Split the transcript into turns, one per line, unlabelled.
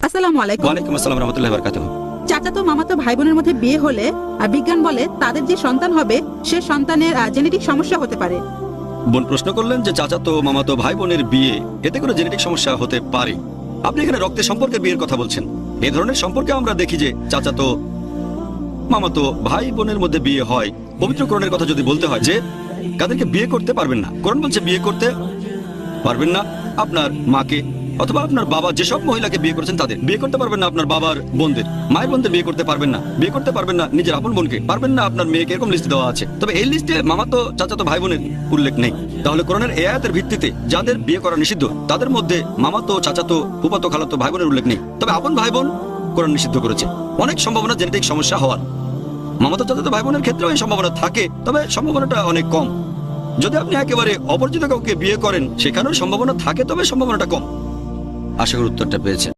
আসসালামু আলাইকুম।
ওয়ালাইকুম আসসালাম রহমতুল্লাহি ওয়া বারাকাতুহু।
চাচাতো মামাতো ভাই বোনের মধ্যে বিয়ে হলে বিজ্ঞান বলে তাদের যে সন্তান হবে সে সন্তানের জেনেটিক সমস্যা হতে পারে।
বোন প্রশ্ন করলেন যে চাচাতো মামাতো ভাই বোনের বিয়ে এতে করে জেনেটিক সমস্যা হতে পারে। আপনি এখানে রক্তের সম্পর্কে বিয়ের কথা বলছেন। এই ধরনের সম্পর্কে আমরা দেখি যে চাচাতো মামাতো ভাই বোনের মধ্যে বিয়ে হয়। পবিত্র কোরআনের কথা যদি বলতে হয় যে কাদেরকে বিয়ে করতে পারবেন না, কোরআন বলছে বিয়ে করতে পারবেন না আপনার মাকে অথবা আপনার বাবা যেসব মহিলাকে বিয়ে করেছেন তাদের বিয়ে করতে পারবেন না, আপনার বাবার বোনদের মায়ের বোনদের বিয়ে করতে পারবেন না, বিয়ে করতে পারবেন না নিজের আপন বোনকে, পারবেন না আপনার মেয়েকে, এরকম লিস্ট দেওয়া আছে। তবে এই লিস্টে মামাতো চাচাতো ভাই বোনের উল্লেখ নেই। তাহলে কোরআনের এই আয়াতের ভিত্তিতে যাদের বিয়ে করা নিষিদ্ধ তাদের মধ্যে মামাতো চাচাতো ফুফাতো খালাতো ভাই বোনের উল্লেখ নেই। তবে আপন ভাই বোন কোরআন নিষিদ্ধ করেছে। অনেক সম্ভাবনা জেনেটিক সমস্যা হওয়ার। মামাতো চাচাতো ভাই বোনের ক্ষেত্রেও এই সম্ভাবনা থাকে, তবে সম্ভাবনাটা অনেক কম। যদি আপনি একেবারে অপরিচিত কাউকে বিয়ে করেন সেখানেও সম্ভাবনা থাকে, তবে সম্ভাবনাটা কম। আশা করি উত্তরটা পেয়েছেন।